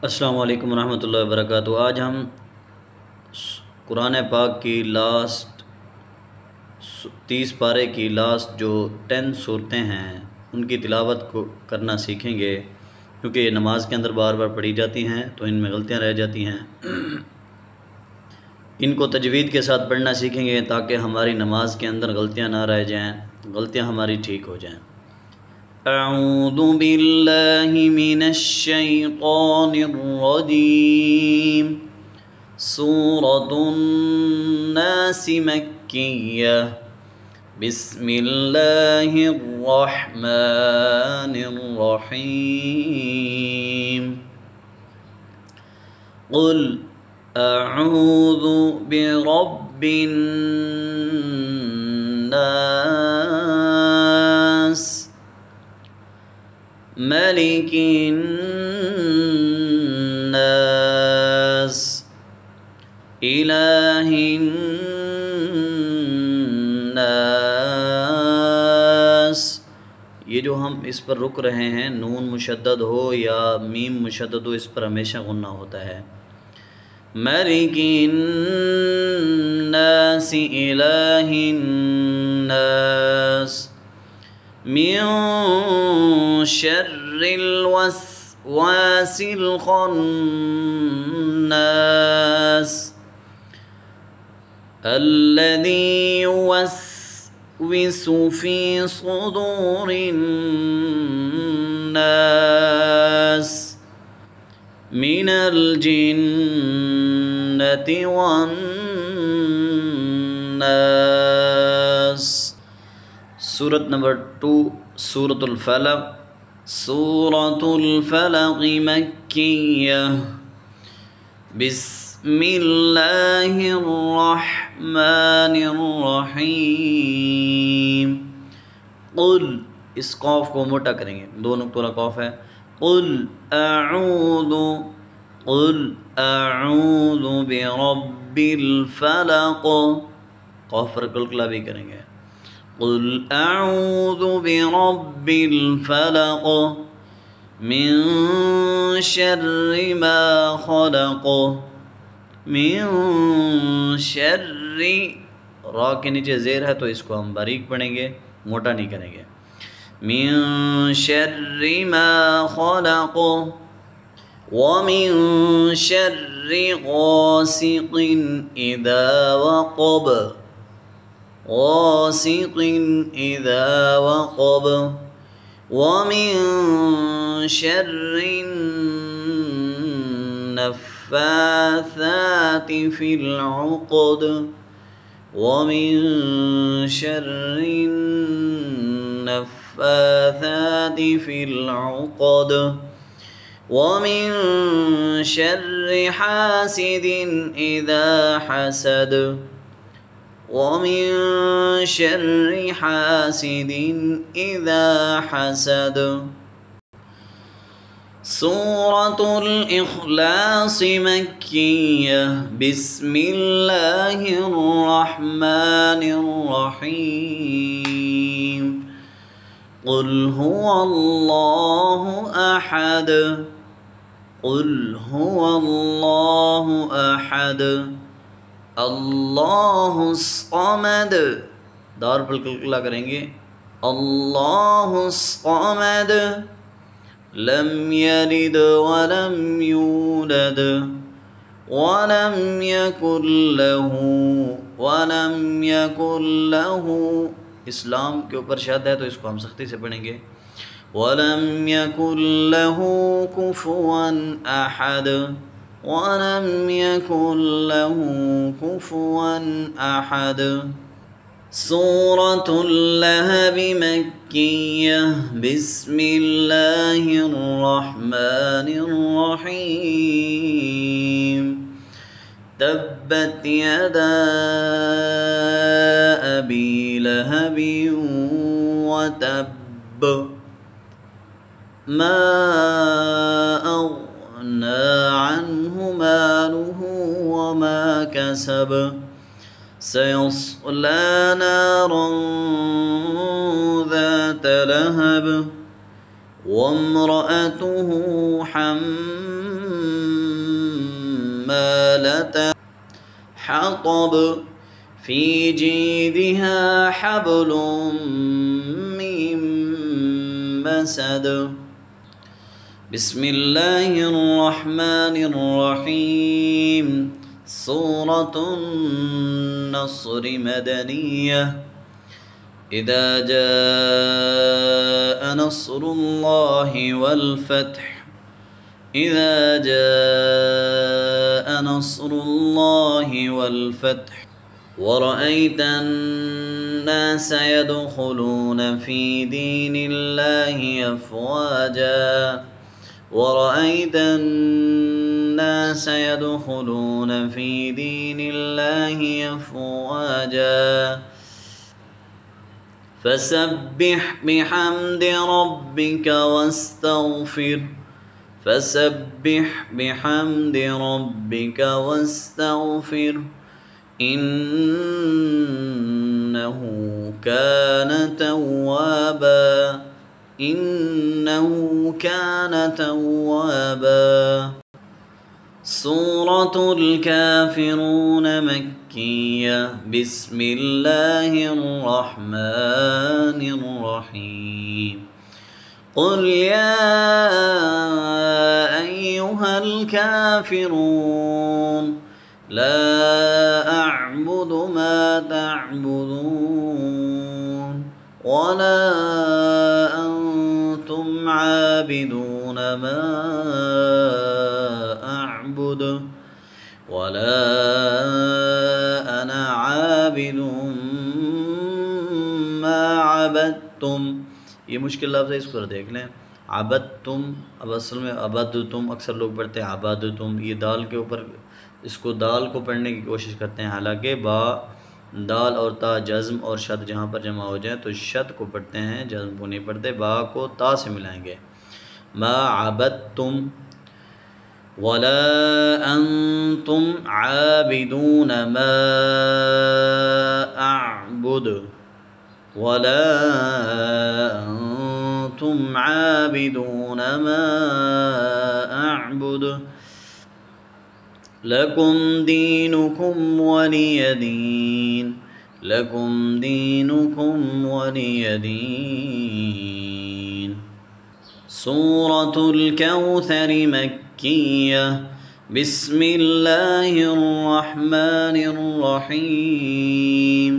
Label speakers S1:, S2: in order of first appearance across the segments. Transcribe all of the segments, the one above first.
S1: अस्सलाम वालेकुम रहमतुल्लाहि व बरकातुहू। आज हम कुरान पाक की लास्ट 30 पारे की लास्ट जो 10 सूरतें हैं उनकी तिलावत को करना सीखेंगे, क्योंकि ये नमाज के अंदर बार बार पढ़ी जाती हैं तो इनमें गलतियां रह जाती हैं। इनको तजवीद के साथ पढ़ना सीखेंगे ताकि हमारी नमाज के अंदर गलतियां ना रह जाएं, गलतियां हमारी ठीक हो जाएं। अऊज़ु बिल्लाहि मिनश शैतानिर रजीम। सूरतुन नास मक्किय्यह। बिस्मिल्लाहिर रहमानिर रहीम। क़ुल अऊज़ु बिरब्बिन नास मलिकिन नास इलाहिन नास। ये जो हम इस पर रुक रहे हैं, नून मुशद्दद हो या मीम मुशद्दद हो, इस पर हमेशा गुन्ना होता है। मलिकिन नास इलाहिन नास मिन शर्रिल वस्वासिल खन्नास अल्लज़ी युवस्विसु फ़ी सुदूरिन नास मिनल जिन्नति वन नास। सूरत नंबर 2 सूरतुल फलक। सूरतुल फलक मक्किय्यह। बिस्मिल्लाहिर रहमानिर रहीम। क़ुल, इस कौफ को मोटा करेंगे, 2 नुक्तों वाला कौफ है। क़ुल अऊज़ु बिरब्बिल फलक। कौफ पर कलकला भी करेंगे। क़ुल अऊज़ु बिरब्बिल फलक मिन शर्रि मा खलक। मिन शर्रि, रा के नीचे ज़ेर है तो इसको हम बारीक पढ़ेंगे, मोटा नहीं करेंगे। मिन शर्रि मा खलक व मिन शर्रि गासिकिन इज़ा वक़ब। गासिकिन इज़ा वक़ब व मिन शर्रिन नफ़्फ़ाथाति फ़िल उक़द व मिन शर्रिन नफ़्फ़ाथाति फ़िल उक़द व मिन शर्रि हासिदिन इज़ा हसद व मिन शर्रि हासिदिन इज़ा हसद। सूरतुल इख़लास मक्किय्यह। बिस्मिल्लाहिर रहमानिर रहीम। क़ुल हुवल्लाहु अहद। क़ुल हुवल्लाहु अहद अल्लाहुस समद। दार पर कलकला करेंगे। अल्लाहुस समद लम यलिद वलम यूलद वलम यकुल लहू। इस्लाम के ऊपर शद है तो इसको हम सख्ती से पढ़ेंगे। वलम यकुल लहू कुफुवन अहद वलम यकुल लहू कुफुवन अहद। सूरतुल लहब मक्किय्यह। बिस्मिल्लाहिर रहमानिर रहीम। तब्बत यदा अबी लहबिन व तब्ब मा अग़ना अन्हु मालुहु व मा कसब सयस्ला नारन ذات लहब वम्रअतुहु हम्मालतल حمالة حطب في جيدها حبل من مسد. بسم الله الرحمن الرحيم. سورة النصر مدنية. إذا جاء نصر الله والفتح. إذا جاء نصر الله والفتح ورأيت الناس يدخلون في دين الله أفواجا. ورأيت الناس يدخلون في دين الله أفواجا. فسبح بحمد ربك واستغفر. فسبح بحمد ربك واستغفر إنه كان توابا. إنه كان توابا. سورة الكافرون مكية. بسم الله الرحمن الرحيم. قل يا أيها الكافرون لا أعبد ما تعبدون ولا أنتم عابدون ما أعبد ولا أنا عابد ما عبدتم. ये मुश्किल लफ्ज़ है, इसको देख लें। अबदतुम, अब असल में अबदतुम अक्सर लोग पढ़ते हैं अबदतुम। ये दाल के ऊपर, इसको दाल को पढ़ने की कोशिश करते हैं, हालांकि बा दाल और ता जज़्म और शद जहाँ पर जमा हो जाए तो शद को पढ़ते हैं, जज़्म को नहीं पढ़ते। बा को ता से मिलाएंगे। मा अबदतुम वला अंतुम आबिदून मा अअबुद वला अंतुम आबिदून मा अअबुद लकुम दीनुकुम वलिय दीन। लकुम दीनुकुम वलिय दीन। सूरतुल कौसर मक्किय्या। बिस्मिल्लाहिर रहमानिर रहीम।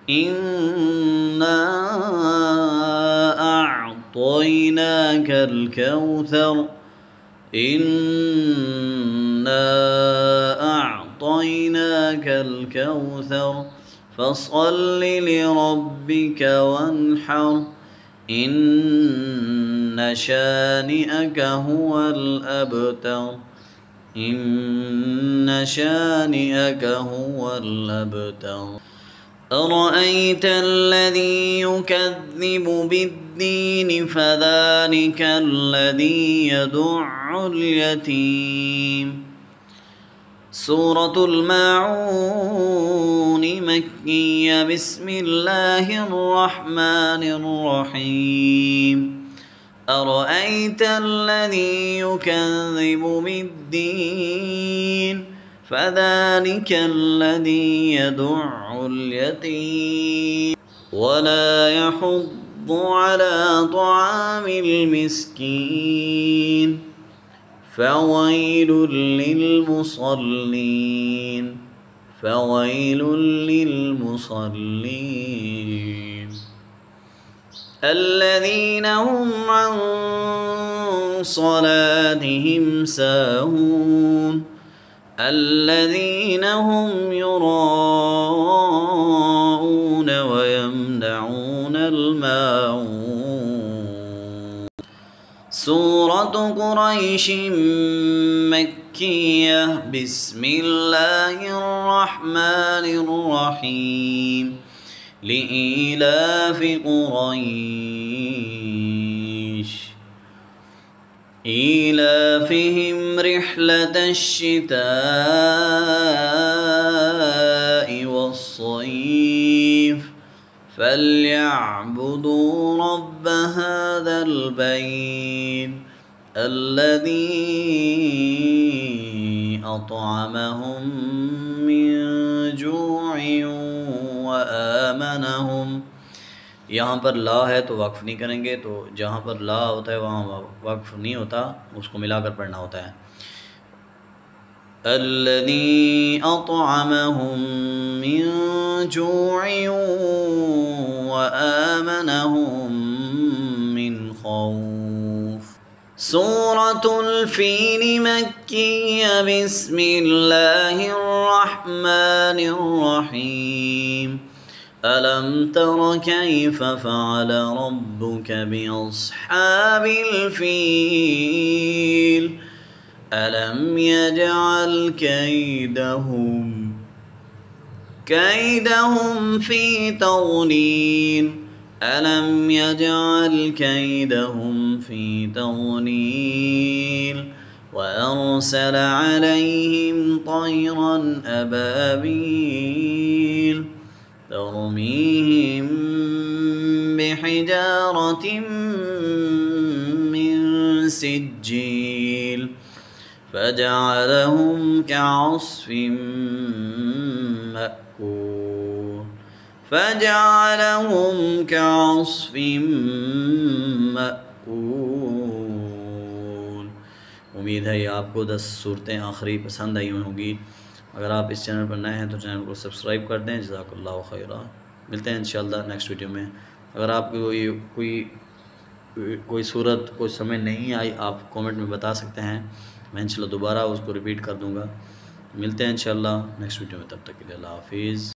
S1: इन्ना अअतैनाकल कौसर। इन्ना अअतैनाकल कौसर फसल्लि लिरब्बिक वन्हर। इन्न शानिअक हुवल अबतर। इन्न शानिअक हुवल अबतर। أرأيت الذي يكذب بالدين فذلك الذي يدع اليتيم. سورة الماعون مكية. بسم الله الرحمن الرحيم. أرأيت الذي يكذب بالدين فذلك الذي يدع اليتيم ولا يحض على طعام المسكين. فويل للمصلين. فويل للمصلين الذين هم عن صلاتهم ساهون. الذين هم يراءون ويمنعون الماعون. سورة قريش مكية. بسم الله الرحمن الرحيم. لإيلاف قريش إيلافهم رحلة الشتاء والصيف فليعبدوا رب هذا البيت الذي अतअमहुम मिन जूइन व आमनहुम। यहाँ पर ला है तो वक्फ़ नहीं करेंगे, तो जहाँ पर ला होता है वहाँ वक्फ़ नहीं होता, उसको मिलाकर पढ़ना होता है। अल्लज़ी अतअमहुम मिन जूइन व आमनहुम मिन खौफ। सूरतुल फ़ील मक्किय्या बिस्मिल्लाहिर रहमानिर रहीम। अलम तर कैफ़ फ़अल रब्बुक बिअस्हाबिल फ़ील। अलम यजअल कैदहुम फ़ी तग़लील। अलम यजअल कैदहुम फ़ी तग़लील। व अरसल अलैहिम तयरन अबाबील तरमीहिम बिहिजारतिम मिन सिज्जील फजअलहुम कअस्फ़िम मअकूल। फजअलहुम कअस्फ़िम मअकूल। उम्मीद है ये आपको 10 सूरतें आखिरी पसंद आई होंगी। अगर आप इस चैनल पर नए हैं तो चैनल को सब्सक्राइब कर दें। जज़ाकल्लाहु खैरा। मिलते हैं इंशाअल्लाह नेक्स्ट वीडियो में। अगर आपको कोई सूरत कोई समझ नहीं आई, आप कमेंट में बता सकते हैं, मैं इंशाअल्लाह दोबारा उसको रिपीट कर दूँगा। मिलते हैं इंशाअल्लाह नेक्स्ट वीडियो में, तब तक के लिए अल्लाह हाफ़िज़।